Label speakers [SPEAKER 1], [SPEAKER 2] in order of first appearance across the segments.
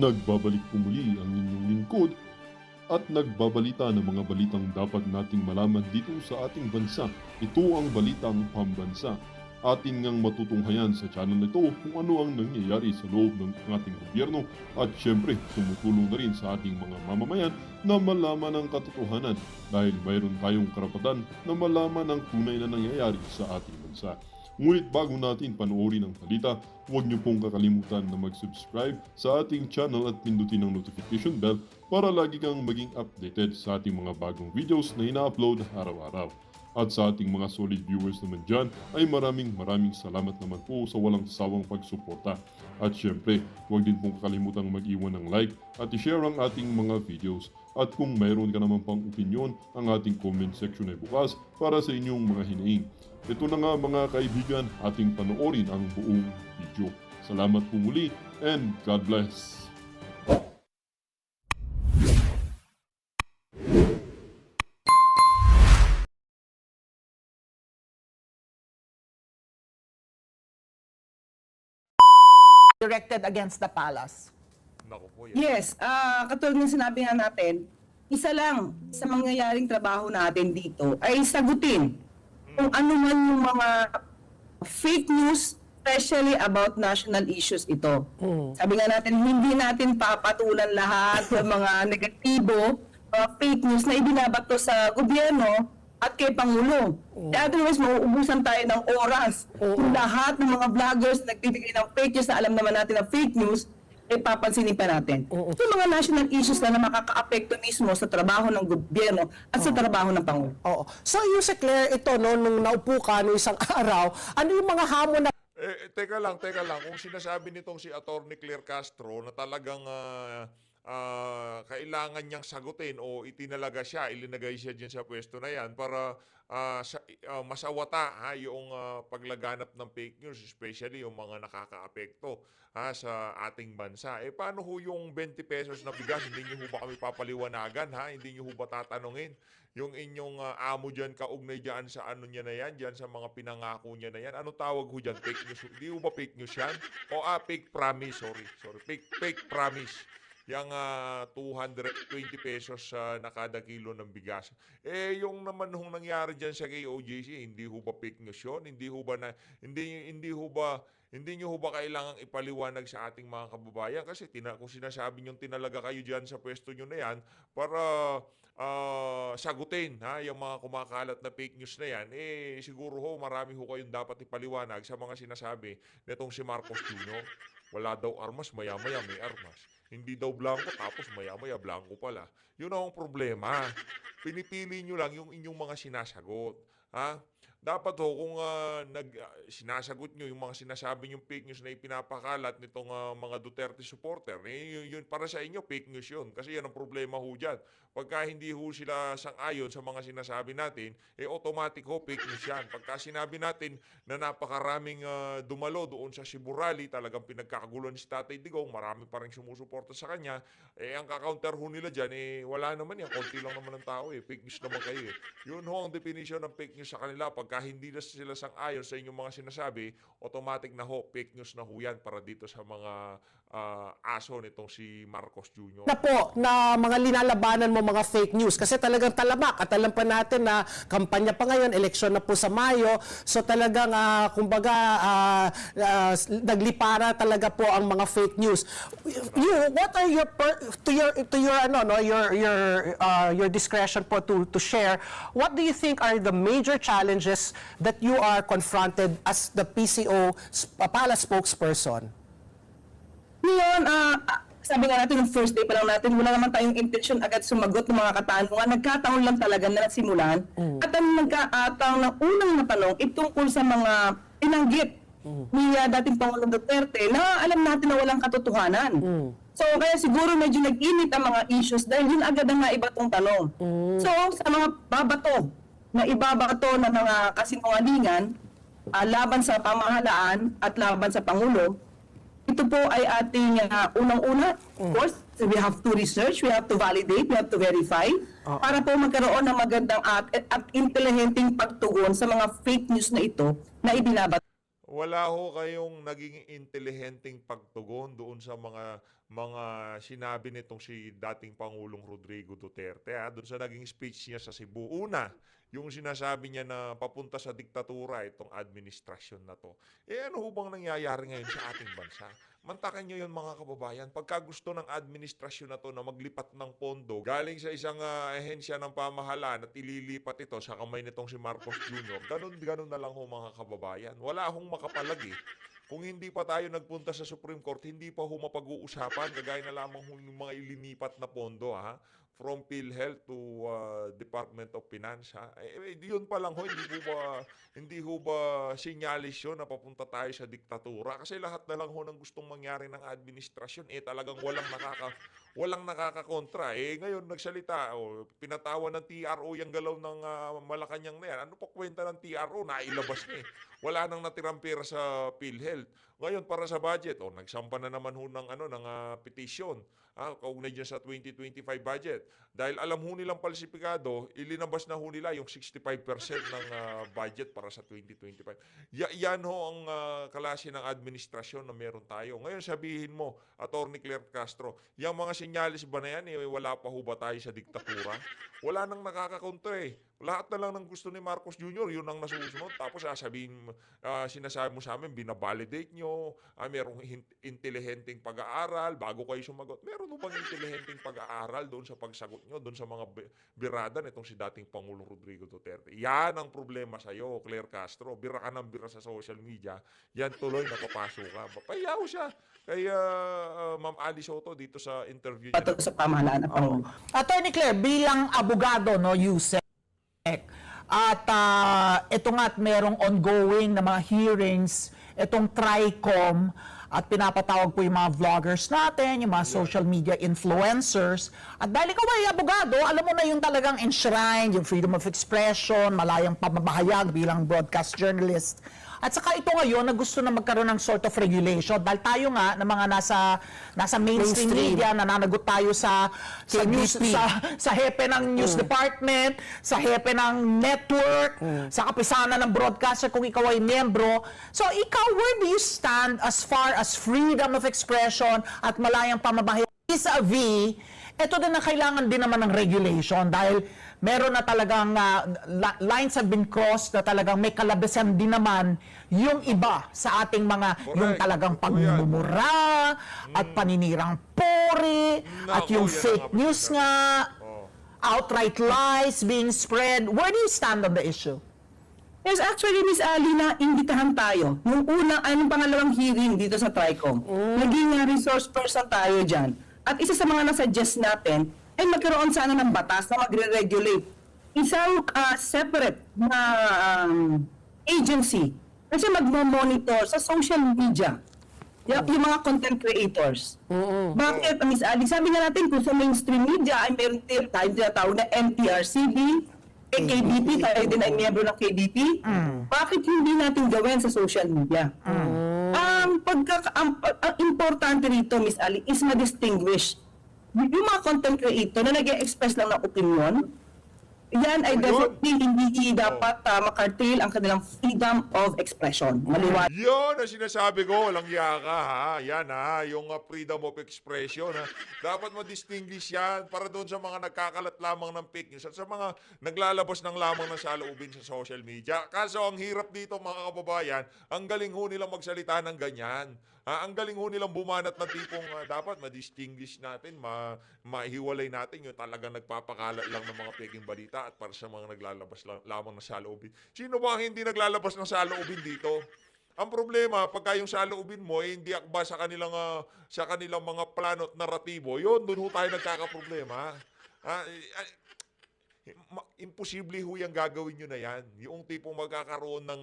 [SPEAKER 1] Nagbabalik po muli ang inyong lingkod at nagbabalita ng mga balitang dapat nating malaman dito sa ating bansa. Ito ang Balitang Pambansa. Ating ngang matutunghayan sa channel nito kung ano ang nangyayari sa loob ng ating gobyerno at syempre tumutulong na rin sa ating mga mamamayan na malaman ang katotohanan dahil mayroon tayong karapatan na malaman ang tunay na nangyayari sa ating bansa. Ngunit bago natin panoorin ang balita, huwag niyo pong kakalimutan na mag-subscribe sa ating channel at pindutin ang notification bell para lagi kang maging updated sa ating mga bagong videos na ina-upload araw-araw. At sa ating mga solid viewers naman dyan ay maraming salamat naman po sa walang sawang pagsuporta. At syempre, huwag din pong kakalimutan mag-iwan ng like at i-share ang ating mga videos. At kung mayroon ka naman pang opinion, ang ating comment section ay bukas para sa inyong mga hinaing. Ito na nga mga kaibigan, ating panoorin ang buong video. Salamat po muli and God bless!
[SPEAKER 2] Directed against the palace.
[SPEAKER 3] Naku po yan.
[SPEAKER 4] Yes, katulad ng sinabi nga natin, isa lang sa mangyayaring trabaho natin dito ay sagutin kung ano man yung mga fake news, especially about national issues ito. Sabi nga natin, hindi natin papatulan lahat ng mga negatibo, mga fake news na ibinabato sa gobyerno at kay Pangulo. Otherwise, mauubusan tayo ng oras. Kung lahat ng mga vloggers nagbibigay ng fake news na alam naman natin na fake news, ay papansinin pa natin. Ito mga national issues na makaka-apekto mismo sa trabaho ng gobyerno at sa trabaho ng Pangulo.
[SPEAKER 2] Oo. So, Yuse Claire, ito, no, nung naupo ka no isang araw, ano yung mga hamon na...
[SPEAKER 3] Teka lang. Kung sinasabi nitong si Attorney Claire Castro na talagang kailangan niyang sagutin o itinalaga siya, ilinagay siya dyan sa pwesto na yan para masawata yung paglaganap ng fake news, especially yung mga nakakaapekto sa ating bansa. Paano ho yung 20 pesos na bigas? Hindi niyo ho ba kami papaliwanagan? Hindi niyo ho ba tatanungin yung inyong amo dyan, kaugnay dyan sa ano niya na yan, dyan sa mga pinangako niya na yan? Ano tawag ho dyan? Fake news? Hindi ho ba fake news yan? O fake promise, sorry. Fake promise. Yung 220 pesos na kada kilo ng bigas. Yung naman hong nangyari diyan sa KOJC, hindi ho ba fake news yun? Hindi niyo ho ba kailangang ipaliwanag sa ating mga kababayan? Kasi kung sinasabi niyo tinalaga kayo diyan sa pwesto niyo na yan para sagutin yung mga kumakalat na fake news na yan, siguro ho marami ho kayong dapat ipaliwanag sa mga sinasabi nitong si Marcos Jr. Wala daw armas, maya-maya may armas. Hindi daw blanco, tapos maya-maya blanco pala. Yun ang problema. Pinipili nyo lang yung inyong mga sinasagot. Dapat ho, kung sinasagot nyo yung mga sinasabi yung fake news na ipinapakalat nitong mga Duterte supporter, yun para sa inyo, fake news yun. Kasi yan ang problema ho dyan. Pagka hindi ho sila sang-ayon sa mga sinasabi natin, automatic ho, fake news yan. Pagka sinabi natin na napakaraming dumalo doon sa Cebu Rally, talagang pinagkakagulan si Tatay Digong, marami pa rin sumusuporta sa kanya, ang kakaunter ho nila dyan, wala naman yan, konti lang naman ng tao, fake news naman kayo. Yun ho ang definition ng fake news sa kanila. Pagka hindi na sila sang-ayon sa inyong mga sinasabi, automatic na ho, fake news na ho yan para dito sa mga aso nitong si Marcos Jr.
[SPEAKER 2] Na po, na mga linalabanan mo mga fake news kasi talagang talamak at alam pa natin na kampanya pa ngayon, eleksyon na po sa Mayo, so talagang naglipara talaga po ang mga fake news. What are your discretion po to share, what do you think are the major challenges that you are confronted as the PCO palace spokesperson?
[SPEAKER 4] Ngayon, sabi nga natin, yung first day pa lang natin, wala naman tayong intention agad sumagot ng mga katanungan. Nagkataon lang talaga na nagsimulan. At ang nagkataon ng unang natanong, itungkol sa mga pinanggit ni dating Pangulong Duterte na alam natin na walang katotohanan. So, kaya siguro medyo nag-init ang mga issues dahil yun agad ang naibatong tanong. So, sa mga babato na ibabato ng mga kasinungalingan laban sa pamahalaan at laban sa Pangulo, ito po ay ating unang-una, of course, we have to research, we have to validate, we have to verify, para po magkaroon ng magandang at intelihenteng pagtugon sa mga fake news na ito na ibinabat.
[SPEAKER 3] Wala ho kayong naging intelihenteng pagtugon doon sa mga mga sinabi nitong si dating Pangulong Rodrigo Duterte doon sa naging speech niya sa Cebu. Una, yung sinasabi niya na papunta sa diktatura itong administrasyon na to. Ano ho bang nangyayari ngayon sa ating bansa? Mantakan nyo yun mga kababayan. Pagka gusto ng administrasyon na to na maglipat ng pondo galing sa isang ahensya ng pamahalaan at ililipat ito sa kamay nitong si Marcos Jr., ganun na lang ho mga kababayan. Wala hong makapalagi. Kung hindi pa tayo nagpunta sa Supreme Court, hindi pa ho mapag-uusapan, kagaya na lamang ho yung mga ilinipat na pondo, from PhilHealth to Department of Finance. Yun pa lang ho, hindi ho ba sinyalis yun na papunta tayo sa diktatura? Kasi lahat na lang ho ng gustong mangyari ng administrasyon, talagang walang nakakakontra. Ngayon nagsalita, pinatawa ng TRO yung galaw ng Malacanang na yan. Ano pa kwenta ng TRO? Nailabas niya eh. Wala nang natirang pera sa PhilHealth. Ngayon para sa budget, nagsampa na naman ho ng petition. Kaugnay dyan sa 2025 budget. Dahil alam ho nilang palsipikado, ilinabas na ho nila yung 65% ng budget para sa 2025. Yan ho ang klase ng administrasyon na meron tayo. Ngayon sabihin mo, Atty. Claire Castro, yung mga sinyalis ba na yan, wala pa ho ba tayo sa diktatura? Wala nang nakakakontra eh. Lahat na lang ng gusto ni Marcos Jr., yun ang nasusunod. Tapos sinasabi mo sa amin, binabalidate nyo, merong intelihenteng pag-aaral, bago kayo sumagot. Meron mo bang intelihenteng pag-aaral doon sa pagsagot nyo, doon sa mga birada nitong si dating Pangulong Rodrigo Duterte? Yan ang problema sa'yo, Claire Castro. Bira ka ng bira sa social media, yan tuloy napapasok ka. Papayaw siya. Kaya Ma'am Ali Soto dito sa interview niya.
[SPEAKER 4] Patungkol sa pamahalaan ng Pangulo.
[SPEAKER 5] Attorney Claire, bilang abogado, Yusek, at ito nga't merong ongoing na mga hearings, itong TRICOM, at pinapatawag po yung mga vloggers natin, yung mga social media influencers. At dahil ikaw ay abogado, alam mo na yung talagang enshrined, yung freedom of expression, malayang pamamahayag bilang broadcast journalist. At saka ito ngayon na gusto na magkaroon ng sort of regulation dahil tayo nga na mga nasa mainstream media, nananagot tayo sa news, sa hepe ng news department, sa hepe ng network, sa kapisanan ng broadcaster kung ikaw ay miyembro. So ikaw, where do you stand as far as freedom of expression at malayang pamamahayag vis-a-vis ito din na kailangan din naman ng regulation dahil meron na talagang lines have been crossed na talagang may kalabisan din naman yung iba sa ating mga yung talagang pagmumura at paninirang puri at yung fake news nga, outright lies being spread. Where do you stand on the issue?
[SPEAKER 4] Yes, actually, Miss Ali, na imbitahan tayo. Nung pangalawang hearing dito sa TRICOM, naging resource person tayo dyan. At isa sa mga nasuggest natin ay magkaroon sana ng batas na magre-regulate isang separate na agency kasi magmo-monitor sa social media yung mga content creators. Bakit, Miss Ali? Sabi nga natin kung sa mainstream media ay meron tayo tinatawag na NTRCB, KDP, tayo din ay miyembro ng KDP. Bakit hindi natin gawin sa social media? Ang importante rito, Miss Ali, is ma-distinguish yung mga content creator na nag-express lang ng opinion. Yan ay definitely hindi dapat makartil ang kanilang freedom of expression. Maliwanag.
[SPEAKER 3] Yun ang sinasabi ko, walang yaka Yan yung freedom of expression Dapat ma-distinguish yan para doon sa mga nagkakalat lamang ng fake news at sa mga naglalabas ng lamang ng saloobin sa social media. Kaso ang hirap dito mga kababayan, ang galing ho nilang magsalita ng ganyan. Ang galing ho nilang bumanat na tipong dapat ma-distinguish natin, mahiwalay natin yung talagang nagpapakalat lang ng mga peking balita at para sa mga naglalabas lamang ng saloobin. Sino ba hindi naglalabas ng saloobin dito? Ang problema, pagka yung saloobin mo hindi akba sa kanilang mga plano at naratibo, yun, doon ho tayo nagkakaproblema. Imposible ho yung gagawin nyo na yan. Yung tipong magkakaroon ng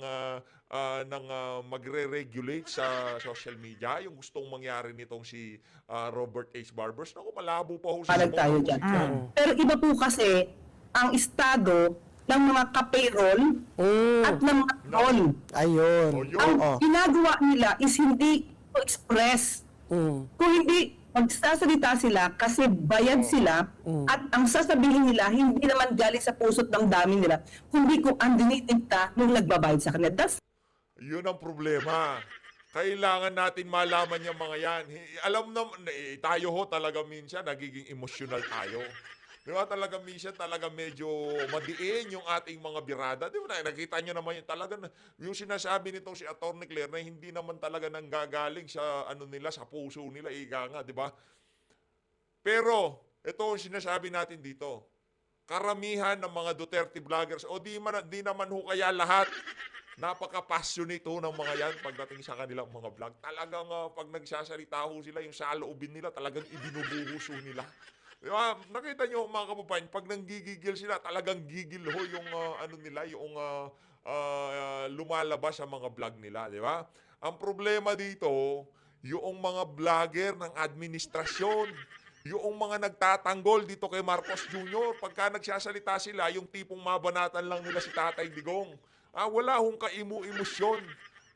[SPEAKER 3] magre-regulate sa social media, yung gustong mangyari nitong si Robert H. Barbers. Naku, malabo pa ho sa
[SPEAKER 4] Tayo dyan. Pero iba po kasi ang estado ng mga ka-payroll at ng mga toll.
[SPEAKER 2] Ayun.
[SPEAKER 4] Ang ginagawa nila is hindi to express. Kung hindi magsasalita sila kasi bayad sila at ang sasabihin nila hindi naman galing sa puso't ng dami nila kundi kung ang dinitigta nung nagbabayad sa kanila. That's
[SPEAKER 3] Yun ang problema. Kailangan natin malaman yung mga yan. Alam naman, tayo ho talaga minsan nagiging emotional tayo. Di ba talaga minsan talaga medyo madiin yung ating mga birada. Di ba nakita nyo naman yung talaga yung sinasabi nitong si Atty. Claire na hindi naman talaga nanggagaling sa ano nila, sa puso nila, ika nga, di ba? Pero ito ang sinasabi natin dito. Karamihan ng mga Duterte vloggers o di naman ho kaya lahat napaka-passionate ho ng mga yan pagdating sa kanilang mga vlog. Talagang pag nagsasalita ho sila, yung saloobin nila talagang ibinubuhos ho nila. Diba? Nakita nyo mga kababayan, pag nanggigigil sila, talagang gigil ho yung ano nila, yung lumalabas sa mga vlog nila, di ba? Ang problema dito, yung mga vlogger ng administrasyon, yung mga nagtatanggol dito kay Marcos Jr., pagka nagsasalita sila, yung tipong mabanatan lang nila si Tatay Digong. Wala hong kaimu-emosyon.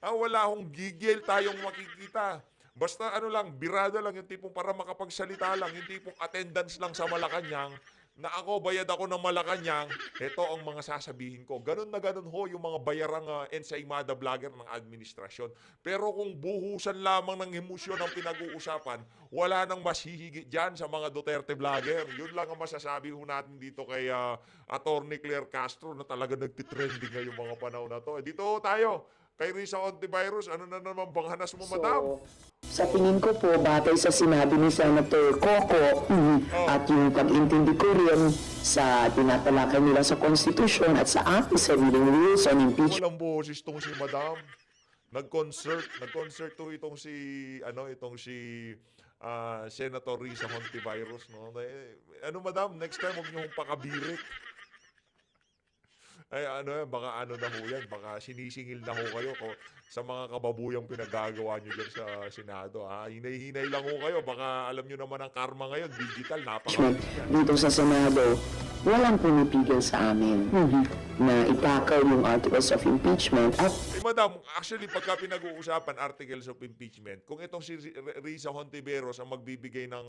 [SPEAKER 3] Wala hong gigil tayong makikita. Basta ano lang, birada lang, yung tipong para makapagsalita lang, yung tipong attendance lang sa Malacanang, na ako, bayad ako ng Malacanang, ito ang mga sasabihin ko. Ganun na ganun ho yung mga bayarang ensaymada vlogger ng administrasyon. Pero kung buhusan lamang ng emosyon ang pinag-uusapan, wala nang masihigit dyan sa mga Duterte vlogger. Yun lang ang masasabi ho natin dito kay Atty. Claire Castro na talaga nagtitrending ngayong mga panahon na to. Dito ho tayo. Kay Risa Hontiveros, ano na naman bang hanas mo, madam?
[SPEAKER 6] Sa tingin ko po, batay sa sinabi ni Senator Coco at yung pag-intindi ko rin sa tinatalakay nila sa Constitution at sa ating sariling rules on impeachment.
[SPEAKER 3] Walang boses tong si madam. Nag-concert to itong si Senator Risa Hontiveros, no? Ano madam, next time huwag niyo hong pakabirik. Ay baka ano na ho yan, baka sinisingil na ho kayo sa mga kababuyang pinagagawa nyo dyan sa Senado. Hinay-hinay lang ho kayo, baka alam nyo naman ang karma ngayon, digital,
[SPEAKER 6] Dito sa Senado, walang pumipigil sa amin na itakaw yung articles of impeachment at
[SPEAKER 3] Madam, actually pagka pinag-uusapan articles of impeachment, kung itong si Risa Hontiveros ang magbibigay ng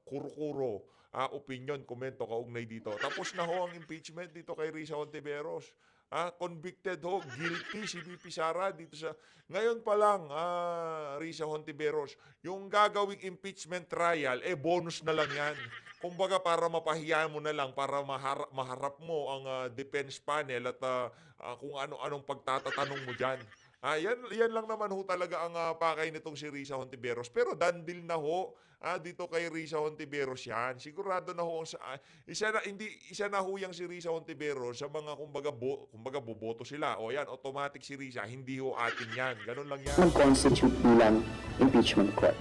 [SPEAKER 3] kuro-kuro, opinion, komento kaugnay dito. Tapos na ho ang impeachment dito kay Risa Hontiveros. Convicted ho, guilty si VP Sara dito sa... Ngayon pa lang, Risa Hontiveros, yung gagawing impeachment trial, bonus na lang yan. Kumbaga para mapahiya mo na lang, para maharap mo ang defense panel at kung ano-anong pagtatatanong mo dyan. Yan lang naman ho talaga ang pakay nitong si Risa Hontiveros. Pero dandil na ho dito kay Risa Hontiveros yan. Sigurado na ho isa na ho yang si Risa Hontiveros sa mga kumbaga boboto sila. O yan, automatic si Risa, hindi ho atin yan. Ganun lang yan.
[SPEAKER 6] mag-constitute bilang impeachment court.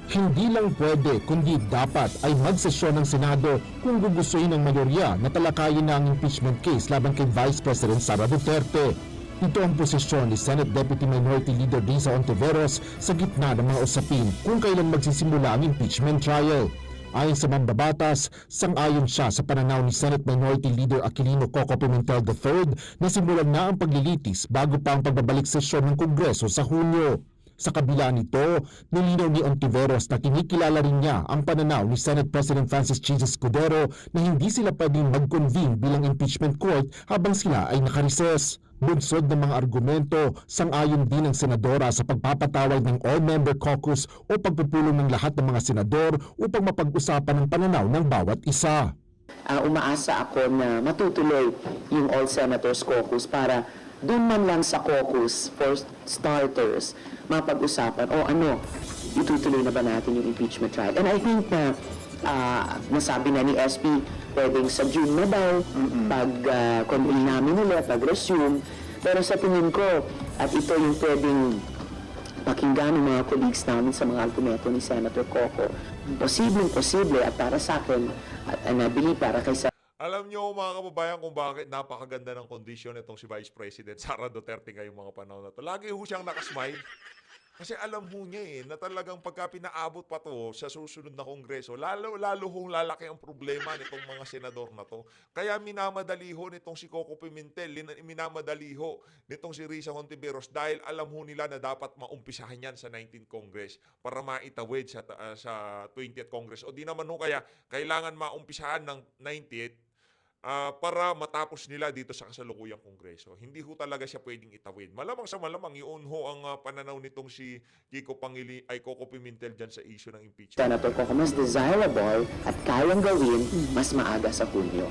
[SPEAKER 7] Hindi lang pwede kundi dapat ay magsesyon ng Senado kung gugustuhin ng mayorya na talakayin na ang impeachment case laban kay Vice President Sara Duterte. Ito ang posisyon ni Senate Deputy Minority Leader Risa Hontiveros sa gitna ng mga usapin kung kailan magsisimula ang impeachment trial. Ayon sa mambabatas, sang-ayon siya sa pananaw ni Senate Minority Leader Aquilino Coco Pimentel III na simulan na ang paglilitis bago pa ang pagbabalik sesyon ng Kongreso sa Hunyo. Sa kabila nito, nilinaw ni Hontiveros na kinikilala rin niya ang pananaw ni Senate President Francis Jesus Escudero na hindi sila pwedeng mag-convene bilang impeachment court habang sila ay nakarises. Bunsod ng mga argumento, sang-ayon din ng senadora sa pagpapatawag ng all-member caucus o pagpupulong ng lahat ng mga senador upang mapag-usapan ang pananaw ng bawat isa.
[SPEAKER 6] Umaasa ako na matutuloy yung All Senators Caucus para doon man lang sa caucus for starters mapag-usapan itutuloy na ba natin yung impeachment trial. And I think na nasabi na ni SP pwedeng sa June na daw pag-convene namin ulit, pag-resume. Pero sa tingin ko, at ito yung pwedeng pakinggan ng mga colleagues namin sa mga argumento ni Senator Coco, posible at para sa akin, at nabili para kay
[SPEAKER 3] Alam nyo mga kababayan kung bakit napakaganda ng kondisyon itong si Vice President Sara Duterte ngayong mga panahon na to. Lagi ho siyang nakasmile. Kasi alam ho niya na talagang pagka pinaabot pa to sa susunod na kongreso, lalo hong lalaki ang problema nitong mga senador na to. Kaya minamadali ho nitong si Coco Pimentel, minamadali ho nitong si Risa Hontiveros dahil alam ho nila na dapat maumpisahan yan sa 19th Congress para maitawid sa 20th Congress. O di naman ho kaya kailangan maumpisahan ng 90th para matapos nila dito sa kasalukuyang Kongreso. Hindi ho talaga siya pwedeng itawid. Malamang sa malamang, yun ho ang pananaw nitong si Coco Pimentel dyan sa issue ng impeachment.
[SPEAKER 6] Senator Coco, mas desirable at kayang gawin mas maaga sa Hunyo.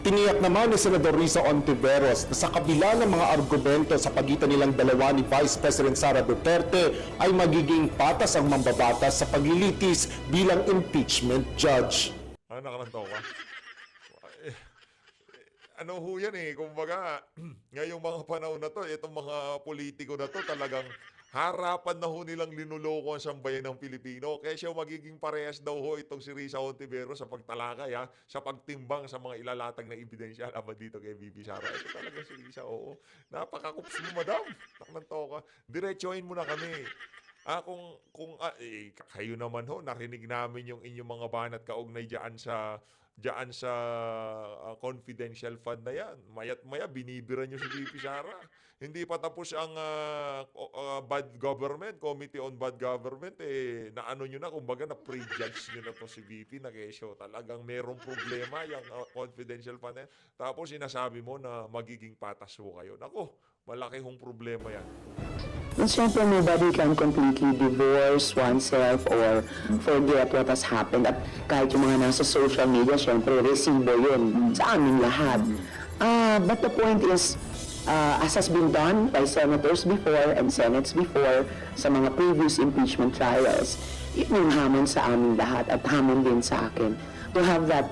[SPEAKER 7] Tiniyak naman ni Senador Risa Hontiveros na sa kabila ng mga argumento sa pagitan nilang dalawa ni Vice President Sara Duterte ay magiging patas ang mambabatas sa paglilitis bilang impeachment judge.
[SPEAKER 3] Nakarantaw ka? Ano ho yan eh, kumbaga, ngayong mga panahon na to, itong mga politiko na to, talagang harapan na ho nilang linuloko ang sambayan ng Pilipino. Kaya siya magiging parehas daw ho itong si Risa Hontiveros sa pagtalakay, sa pagtimbang sa mga ilalatag na ebidensya laban dito kay Bibi Sara. Ito talaga si Risa, oo. Napakakups mo, madam. Nakarantaw ka. Diretsuhin mo na kami. Kayo naman ho, narinig namin yung inyong mga banat kaugnay dyan sa confidential fund na yan. Maya't maya, binibira nyo si VP Sara. Hindi pa tapos ang bad government, Committee on Bad Government, na ano nyo na, kumbaga na prejudge nyo na to si VP na kesyo. Talagang merong problema yung confidential fund na yan. Tapos sinasabi mo na magiging patas ho kayo. Nako, malaki hong problema yan.
[SPEAKER 6] And syempre, nobody can completely divorce oneself or forget what has happened. At kahit yung mga nasa social media, syempre, resibo yun sa aming lahat. But the point is, as has been done by senators before and senates before sa mga previous impeachment trials, yun yung hamon sa aming lahat at hamon din sa akin. To have that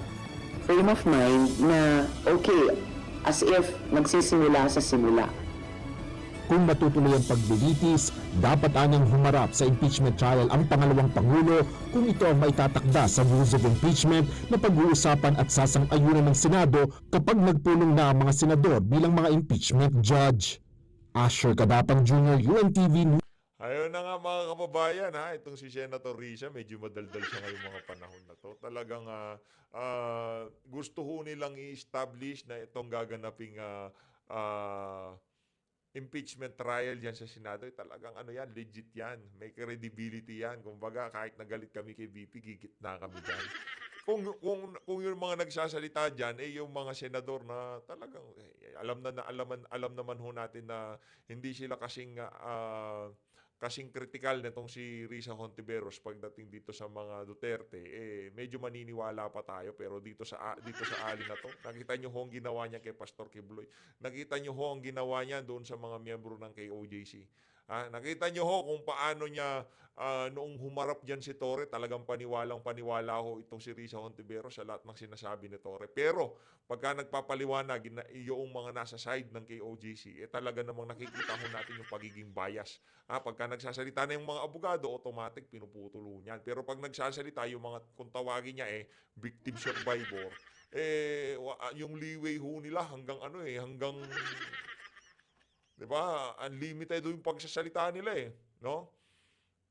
[SPEAKER 6] frame of mind na, okay, as if nagsisimula sa simula.
[SPEAKER 7] Kung matutuloy ang paglilitis, dapat anyang humarap sa impeachment trial ang pangalawang Pangulo kung ito ang maitatakda sa rules of impeachment na pag-uusapan at sasang-ayunan ng Senado kapag nagpulong na ang mga senador bilang mga impeachment judge. Asher Kadapang Jr., UNTV.
[SPEAKER 3] Ayun na nga mga kababayan, itong si Senator Risa, medyo madaldal siya ngayong mga panahon na to. Talagang gusto ho nilang i-establish na itong gaganaping impeachment trial yan sa Senado, talagang yan, legit yan. May credibility yan. Kumbaga, kahit nagalit kami kay VP, gigit na kami dyan. Kung yung mga nagsasalita dyan, yung mga senador na talagang, alam naman ho natin na hindi sila kasing kritikal nitong si Risa Hontiveros pagdating dito sa mga Duterte, medyo maniniwala pa tayo. Pero dito sa alin na to, nakita nyo ho ang ginawa niya kay Pastor Quibloy. Nakita nyo ho ang ginawa niya doon sa mga miyembro ng KOJC. Nakita nyo ho kung paano niya noong humarap dyan si Torre, talagang paniwalang-paniwala ho itong si Risa Hontiveros sa lahat ng sinasabi ni Torre. Pero pagka nagpapaliwanag yung mga nasa side ng KOJC, talaga namang nakikita ho natin yung pagiging bias. Pagka nagsasalita na yung mga abogado, automatic pinuputulo niyan. Pero pag nagsasalita yung mga, kung tawagin niya victim survivor, yung leeway ho nila hanggang hanggang, di ba, unlimited yung pagsasalita nila no?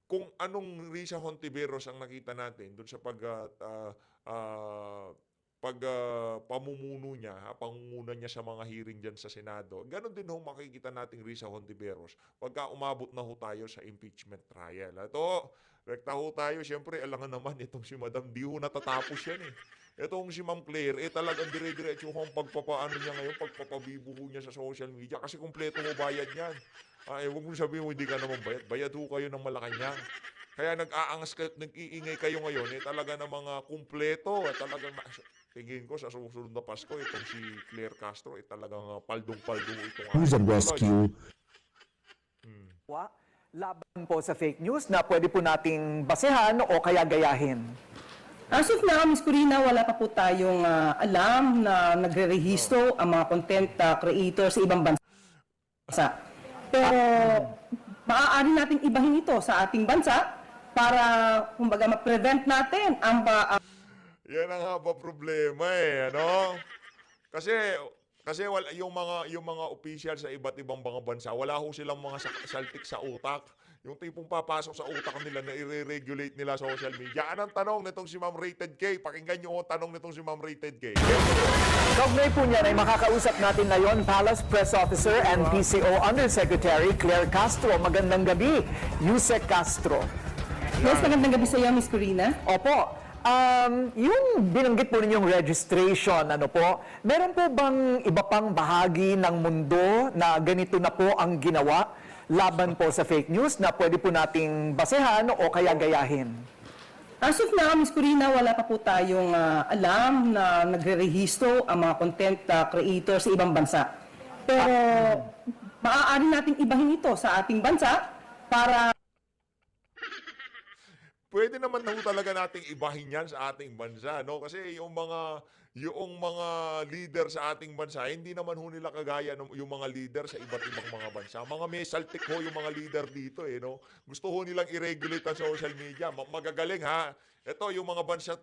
[SPEAKER 3] Kung anong Risa Hontiveros ang nakita natin doon sa pamumuno niya, pangunguna niya sa mga hearing dyan sa Senado, ganon din ho makikita nating Risa Hontiveros pagka umabot na ho tayo sa impeachment trial. Ito, rekta ho tayo, siyempre, alangan naman itong si Madam, di ho natatapos yan Itong si Ma'am Claire, talagang dire-diretso ho ang pagpapaano niya ngayon, pagpapabibuho niya sa social media kasi kumpleto mo bayad niyan. Huwag mo sabihin mo hindi ka naman bayad. Bayad ho kayo ng Malacanang. Kaya nag-aangas kayo, nag-iingay kayo ngayon, talaga ng mga kumpleto. Talagang, tingin ko sa susunod na Pasko, itong si Claire Castro, talagang paldong-paldong itong
[SPEAKER 7] News and Rescue.
[SPEAKER 5] Laban po sa fake news na pwede po nating basehan o kaya gayahin.
[SPEAKER 4] As of now, Ms. Corina, wala pa po tayong alam na nagre-rehistro ang mga content creators sa ibang bansa. Pero maaari natin ibahin ito sa ating bansa para, kumbaga, ma-prevent natin ang
[SPEAKER 3] yan ang haba problema ano? Kasi wala yung mga official sa iba't ibang mga bansa, wala ho silang mga saltik sa utak. Yung tipong papasok sa utak nila na i-regulate nila social media. Anong tanong nitong si Ma'am Rated K? Pakinggan nyo ang tanong nitong si Ma'am Rated K.
[SPEAKER 5] Kaugnay po niyan ay makakausap natin ngayon Palace Press Officer and PCO Undersecretary Claire Castro. Magandang gabi, Yusek Castro.
[SPEAKER 4] Yes, magandang gabi sa iyo, Ms. Corina.
[SPEAKER 5] Opo, Yung binanggit po ninyong registration, ano po, meron po bang iba pang bahagi ng mundo na ganito na po ang ginawa laban po sa fake news na pwede po nating basehan o kaya gayahin?
[SPEAKER 4] As of now, Ms. Corina, wala pa po tayong alam na nagre-rehistro ang mga content creators sa ibang bansa. Pero maaari nating ibahin ito sa ating bansa para
[SPEAKER 3] Pwede naman na ho talaga nating ibahin yan sa ating bansa, no? Kasi yung mga leader sa ating bansa, hindi naman ho nila kagaya ng yung mga leader sa iba't ibang mga bansa. Mga may saltik ho yung mga leader dito, no? Gusto ho nilang i-regulate ang social media. Magagaling, ha? Ito, yung mga bansa,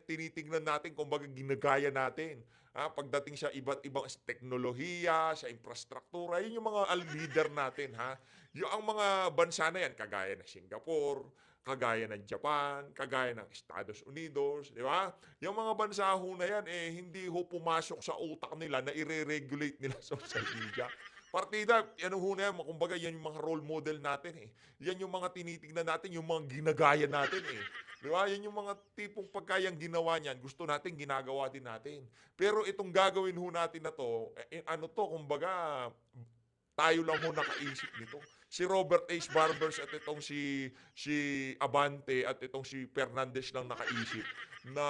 [SPEAKER 3] tinitingnan natin kung baga ginagaya natin. Pagdating sa iba't ibang teknolohiya, sa infrastruktura, yun yung mga leader natin, ha? Yung ang mga bansa na yan, kagaya ng Singapore, kagaya ng Japan, kagaya ng Estados Unidos, di ba? Yung mga bansa ho na yan, hindi ho pumasok sa utak nila na i-regulate nila social media. Partida, yan ho na yan, kumbaga yan yung mga role model natin, Yan yung mga tinitingnan natin, yung mga ginagaya natin, Di ba? Yan yung mga tipong pagkayang ginawa niyan, gusto natin, ginagawa din natin. Pero itong gagawin ho natin na to, kumbaga, tayo lang ho nakaisip nito. Si Robert H. Barbers at itong si Abante at itong si Fernandez lang nakaisip na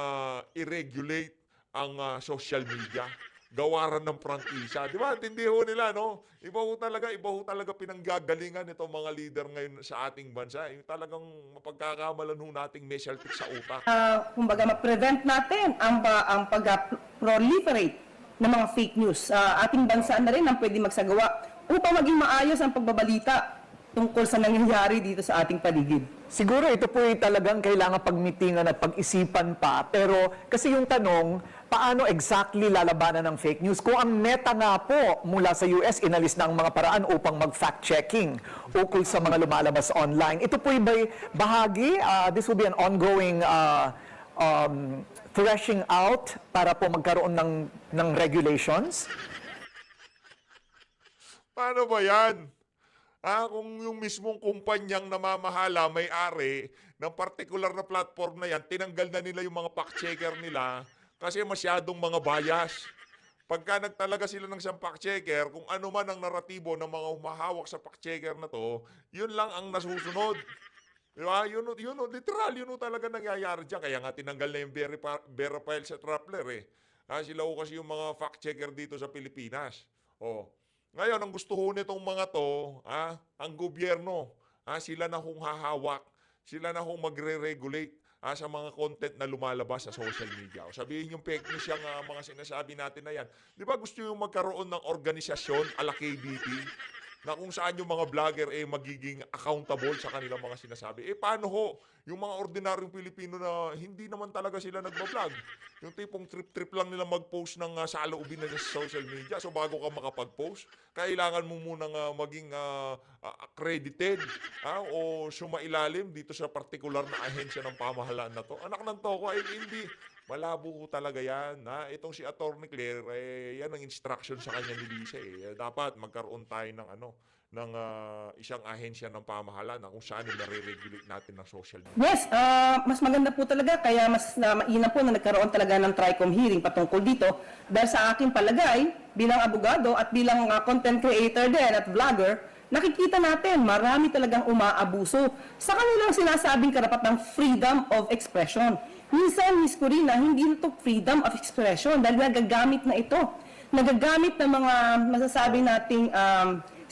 [SPEAKER 3] i-regulate ang social media. Gawaran ng prangkisa. Di ba? Hindi ho nila, no? Iba ho talaga pinanggagalingan itong mga leader ngayon sa ating bansa. Yung talagang mapagkakamalan ho nating may saltik sa utak.
[SPEAKER 4] kumbaga ma-prevent natin ang pag-proliferate ng mga fake news. Ating bansa na rin ang pwede magsagawa upang maging maayos ang pagbabalita tungkol sa nangyayari dito sa ating paligid.
[SPEAKER 5] Siguro ito po ay talagang kailangan pagmitingan at pag-isipan pa. Pero kasi yung tanong, paano exactly lalabanan ng fake news? Kung ang Meta nga po mula sa US, inalis na ang mga paraan upang mag-fact-checking ukol sa mga lumalabas online. Ito po ay bahagi, this will be an ongoing threshing out para po magkaroon ng regulations.
[SPEAKER 3] Paano ba yan? Kung yung mismong kumpanyang namamahala, may-ari ng particular na platform na yan, tinanggal na nila yung mga fact-checker nila kasi masyadong mga bias. Pagka nagtalaga sila ng isang fact-checker, kung ano man ang naratibo ng mga humahawak sa fact-checker na to, yun lang ang nasusunod. Diba? Literal, yun talaga nangyayari dyan. Kaya nga tinanggal na yung Verifile sa Rappler, sila ho kasi yung mga fact-checker dito sa Pilipinas. Ngayon, ang gusto ho nitong mga to, ang gobyerno, sila na hong hahawak, sila na hong magre-regulate sa mga content na lumalabas sa social media. O sabihin yung fake news yung mga sinasabi natin na yan. Di ba gusto yung magkaroon ng organisasyon ala KBP na kung saan yung mga vlogger magiging accountable sa kanilang mga sinasabi? Paano ho? Yung mga ordinaryong Pilipino na hindi naman talaga sila nagbablog. Yung tipong trip-trip lang nila mag-post ng saloobin na sa social media. So bago ka makapag-post, kailangan mo munang maging accredited o sumailalim dito sa particular na ahensya ng pamahalaan na to. Anak ng toko ay hindi. Malabo ko talaga yan. Itong si Atty. Claire, yan ang instruction sa kanya ni Lisa. Dapat magkaroon tayo ng isang ahensya ng pamahalaan na kung saan nare-regulate natin ng social media.
[SPEAKER 4] Yes, mas maganda po talaga, kaya mas mainam po na nagkaroon talaga ng TRICOM hearing patungkol dito. Dahil sa aking palagay, bilang abogado at bilang content creator din at vlogger, nakikita natin marami talagang umaabuso sa kanilang sinasabing karapatang freedom of expression. Minsan, Ms. Corina, hindi na ito freedom of expression dahil nagagamit na ito. Nagagamit ng mga masasabi nating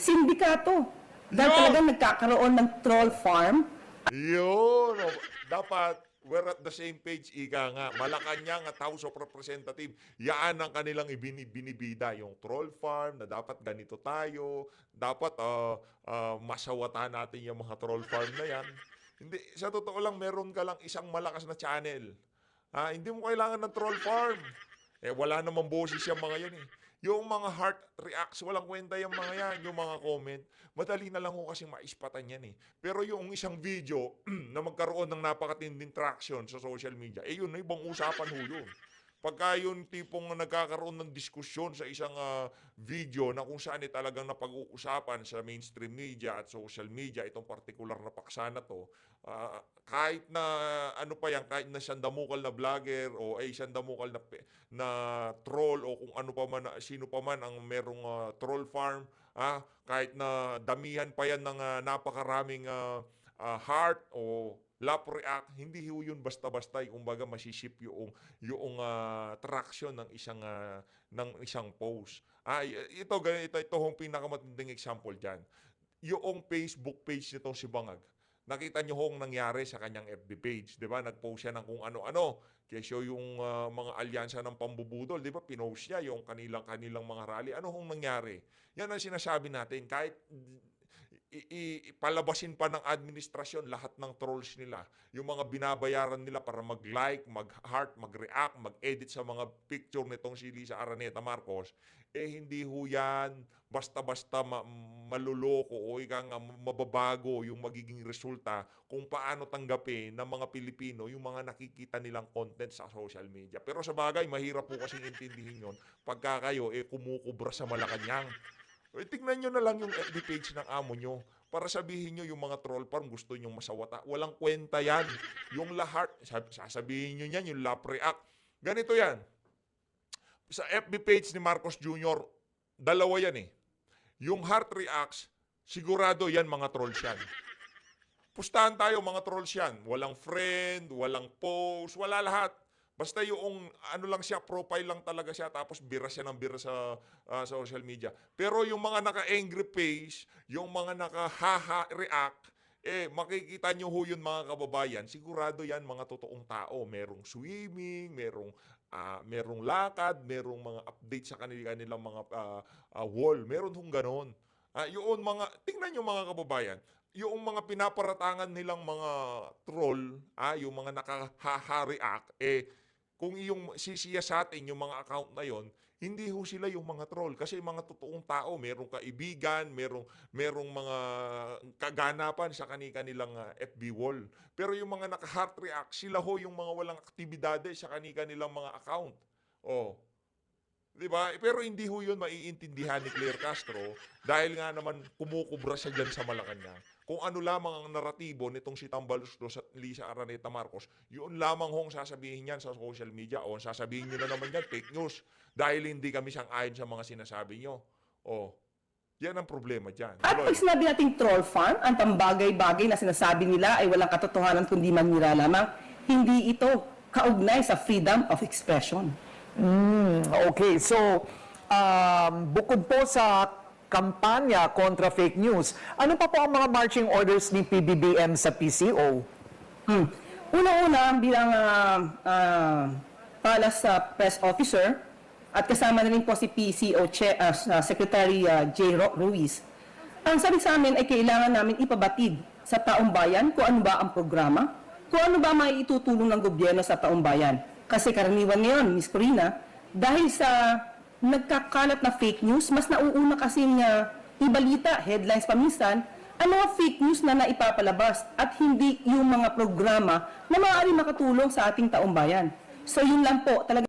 [SPEAKER 4] sindikato. Dahil talagang nagkakaroon ng troll farm.
[SPEAKER 3] Yun! Dapat, we're at the same page, ika nga. Malacanang at House of Representatives, yaan ang kanilang ibinibida. Yung troll farm, na dapat ganito tayo, dapat masawatan natin yung mga troll farm na yan. Hindi, sa totoo lang, meron ka lang isang malakas na channel. Hindi mo kailangan ng troll farm. Wala namang boses yung mga yan Yung mga heart reacts, walang kwenta yung mga yan, yung mga comment. Madali na lang ko kasi maispatan yan Pero yung isang video na magkaroon ng napakatinding traction sa social media, yun na ibang usapan ho yun. Pagka yung tipong nagkakaroon ng diskusyon sa isang video na kung saan talagang napag-uusapan sa mainstream media at social media, itong particular na paksa na to, kahit na ano pa yan, kahit na siyandamukal na vlogger o ay siyandamukal na troll o kung ano pa man, sino pa man ang merong troll farm, kahit na damihan pa yan ng napakaraming heart o lap react, hindi ho yun basta-basta, kumbaga masisip yung traction ng isang post. Ito hong pinakamatinding example diyan. Yung Facebook page nitong si Bangag. Nakita niyo hong nangyari sa kanyang FB page, 'di ba? Nag-post siya ng kung ano-ano. Kesyo yung mga alyansa ng pambubudol, 'di ba? Pinost niya yung kanilang mga rally. Ano hong nangyari? Yan ang sinasabi natin, kahit palabasin pa ng administrasyon lahat ng trolls nila. Yung mga binabayaran nila para mag-like, mag-heart, mag-react, mag-edit sa mga picture nitong si Lisa Araneta Marcos, hindi ho yan basta-basta maluloko o mababago yung magiging resulta kung paano tanggapin ng mga Pilipino yung mga nakikita nilang content sa social media. Pero sa bagay, mahirap po kasing intindihin yun pagka kayo kumukubra sa Malacanang. Tingnan nyo na lang yung FB page ng amo nyo para sabihin nyo yung mga troll farm gusto nyo masawata. Walang kwenta yan. Yung lahat, sasabihin nyo yan, yung lap react. Ganito yan. Sa FB page ni Marcos Jr., dalawa yan eh. Yung heart reacts, sigurado yan mga trolls yan. Pustahan tayo mga trolls yan. Walang friend, walang post, wala lahat. Basta yung ano lang siya, profile lang talaga siya, tapos bira siya ng bira sa social media. Pero yung mga naka-angry face, yung mga naka-haha react, makikita nyo ho yun mga kababayan, sigurado yan mga totoong tao. Merong swimming, merong lakad, merong mga update sa kanilang mga wall. Meron hong ganon. Yung tingnan nyo mga kababayan, yung mga pinaparatangan nilang mga troll, yung mga naka-haha react, kung yung sisiyasatin yung mga account na yon, hindi ho sila yung mga troll kasi mga totoong tao, merong kaibigan, merong mga kaganapan sa kanilang FB wall. Pero yung mga naka-heart react, sila ho yung mga walang aktibidades sa kanilang mga account. Oh. 'Di ba? Pero hindi ho yun maiintindihan ni Claire Castro dahil nga naman kumukubra siya diyan sa Malacanang. Kung ano lamang ang naratibo nitong si Tambaloslos at Lisa Araneta Marcos, yun lamang hong sasabihin niyan sa social media o sasabihin niyo na naman yan, fake news, dahil hindi kami sang-ayon sa mga sinasabi niyo. Yan ang problema dyan.
[SPEAKER 4] At pag sinabi nating troll farm, ang tambagay-bagay na sinasabi nila ay walang katotohanan kundi manira lamang, hindi ito kaugnay sa freedom of expression.
[SPEAKER 5] Okay, so bukod po sa kampanya kontra fake news, ano pa po ang mga marching orders ni PBBM sa PCO?
[SPEAKER 4] Una-una, bilang Palace Press Officer, at kasama na rin po si PCO Secretary J. Ruiz, ang sabi sa amin ay kailangan namin ipabatid sa taong bayan kung ano ba ang programa, kung ano ba may itutulong ng gobyerno sa taong bayan. Kasi karaniwan ngayon, Ms. Corina, dahil sa nagkakalat na fake news, mas nauuna kasing ibalita, headlines paminsan, ang mga fake news na naipapalabas at hindi yung mga programa na maaari makatulong sa ating taong bayan. So yun lang po, talaga.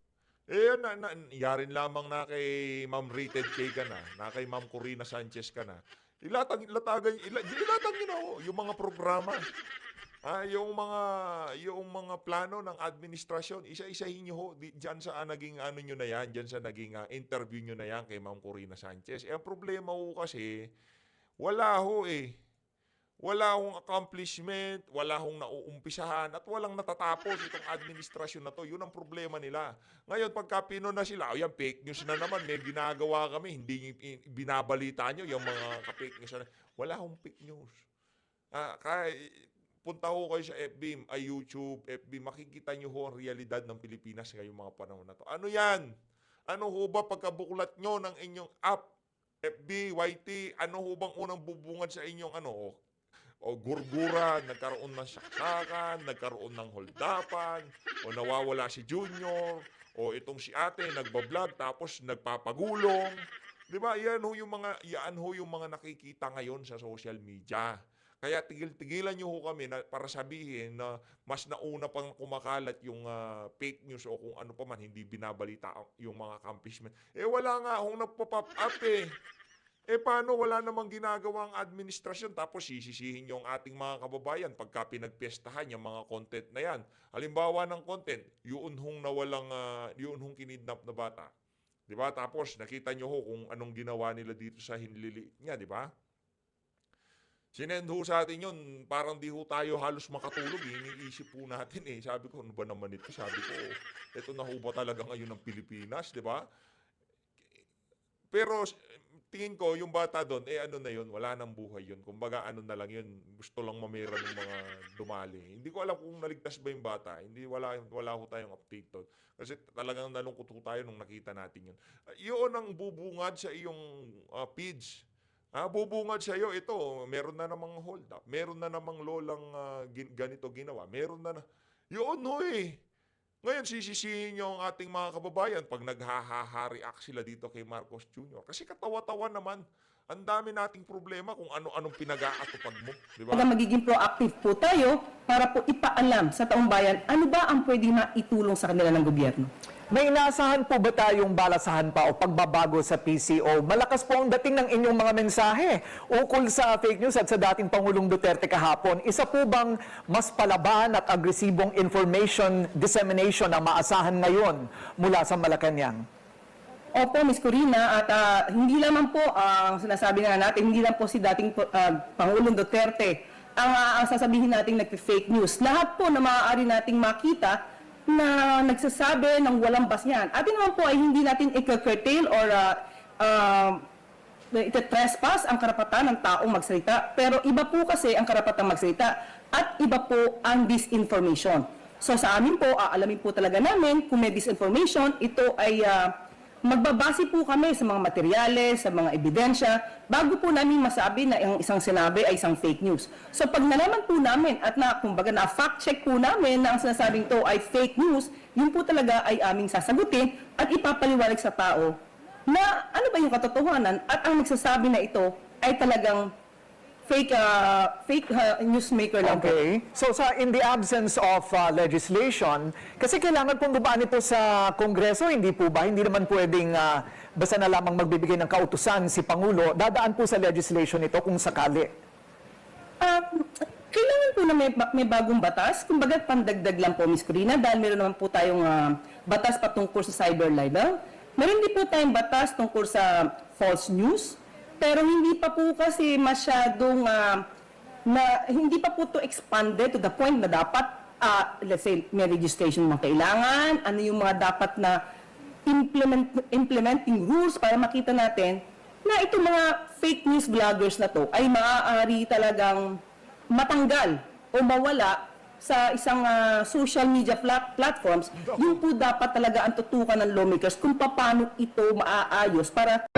[SPEAKER 3] Yarin lamang na kay Ma'am Rated K ka na kay Ma'am Corina Sanchez ka na. Ilatag nyo na ho, yung mga programa. Yung mga plano ng administrasyon, isa-isahin nyo ho diyan sa naging ano nyo na yan, diyan sa naging interview nyo na yan kay Ma'am Corina Sanchez. Ang problema ho kasi, wala hong accomplishment, wala hong nauumpisahan, at walang natatapos itong administrasyon na to. Yun ang problema nila. Ngayon, pagka pino na sila, yan, fake news na naman, may ginagawa kami, hindi binabalita nyo yung mga ka-fake news na. Wala hong fake news. Punta ho kayo sa FB, YouTube, FB, makikita nyo ho ang realidad ng Pilipinas ngayong mga panahon na to. Ano yan? Ano ho ba pagkabuklat nyo ng inyong app, FB, YT, ano ho bang unang bubungad sa inyong gurgura, nagkaroon ng saksakan, nagkaroon ng holdapan, o nawawala si Junior, o itong si ate nagbablog tapos nagpapagulong. 'Di ba? Yan ho yung mga nakikita ngayon sa social media. Kaya tigil-tigilan nyo ho kami na, para sabihin na mas nauna pang kumakalat yung fake news o kung ano pa man, hindi binabalita yung mga accomplishment. Wala nga akong nagpo-pop up eh. Paano wala namang ginagawang administrasyon tapos sisisihin yung ating mga kababayan pagka pinagpiestahan yung mga content na yan. Halimbawa ng content, yun hong nawalang, yun hong kinidnap na bata. Diba? Tapos nakita nyo ho kung anong ginawa nila dito sa hinlili niya, di ba? Sinend ho sa atin yun, parang di ho tayo halos makatulog. Iniisip po natin eh. Sabi ko, ano ba naman ito? Sabi ko, ito na ho ba talaga ngayon ng Pilipinas, di ba? Pero tingin ko, yung bata doon, ano na yun, wala nang buhay yun. Kumbaga, ano na lang yun, gusto lang mamera ng mga dumali. Hindi ko alam kung naligtas ba yung bata. Wala ho tayong update doon. Kasi talagang nalungkot ho tayo nung nakita natin yun. Yun ang bubungad sa iyong feeds. Bubungad sa iyo, ito, meron na namang hold up. Meron na namang lolang ganito ginawa. Meron na. Yun ho eh. Ngayon, sisisihin nyo ang ating mga kababayan pag naghaha-react sila dito kay Marcos Jr. Kasi katawa-tawa naman. Ang dami nating problema kung ano-anong pinag-aatupag mo. Diba?
[SPEAKER 4] Kaya magiging proactive po tayo para po ipaalam sa taong bayan ano ba ang pwedeng maitulong sa kanila ng gobyerno.
[SPEAKER 5] May inaasahan po ba tayong balasahan pa o pagbabago sa PCO? Malakas po ang dating ng inyong mga mensahe ukol sa fake news at sa dating Pangulong Duterte kahapon. Isa po bang mas palaban at agresibong information dissemination ang maasahan ngayon mula sa Malacanang?
[SPEAKER 4] Opo, Ms. Corina, at hindi lamang po ang sinasabi nga natin, hindi lang po si dating Pangulong Duterte ang sasabihin nating nag-fake news. Lahat po na maaari nating makita na nagsasabi ng walang basyan. Atin naman po ay hindi natin i-curtail or ita-trespass ang karapatan ng taong magsalita. Pero iba po kasi ang karapatang magsalita at iba po ang disinformation. So sa amin po, aalamin po talaga namin kung may disinformation, ito ay magbabase po kami sa mga materyales, sa mga ebidensya, bago po namin masabi na ang isang sinabi ay isang fake news. So pag nalaman po namin at kumbaga na-fact check po namin na ang sinasabing to ay fake news, yun po talaga ay aming sasagutin at ipapaliwanag sa tao na ano ba yung katotohanan at ang nagsasabi na ito ay talagang fake newsmaker lang po.
[SPEAKER 5] Okay. So in the absence of legislation, kasi kailangan pong dumaan ito sa Kongreso, hindi po ba? Hindi naman pwedeng basta na lamang magbibigay ng kautusan si Pangulo. Dadaan po sa legislation ito kung sakali.
[SPEAKER 4] Kailangan po na may bagong batas. Kumbaga, pandagdag lang po, Ms. Corina, dahil meron naman po tayong batas patungkol sa cyber libel. Meron din po tayong batas tungkol sa false news. Pero hindi pa po kasi masyadong, hindi pa po to expanded to the point na dapat, let's say, may registration mga kailangan, ano yung mga dapat na implementing rules para makita natin na itong mga fake news vloggers na to ay maaari talagang matanggal o mawala sa isang social media platforms. Yun po dapat talaga ang tutukan ng lawmakers kung paano ito maaayos para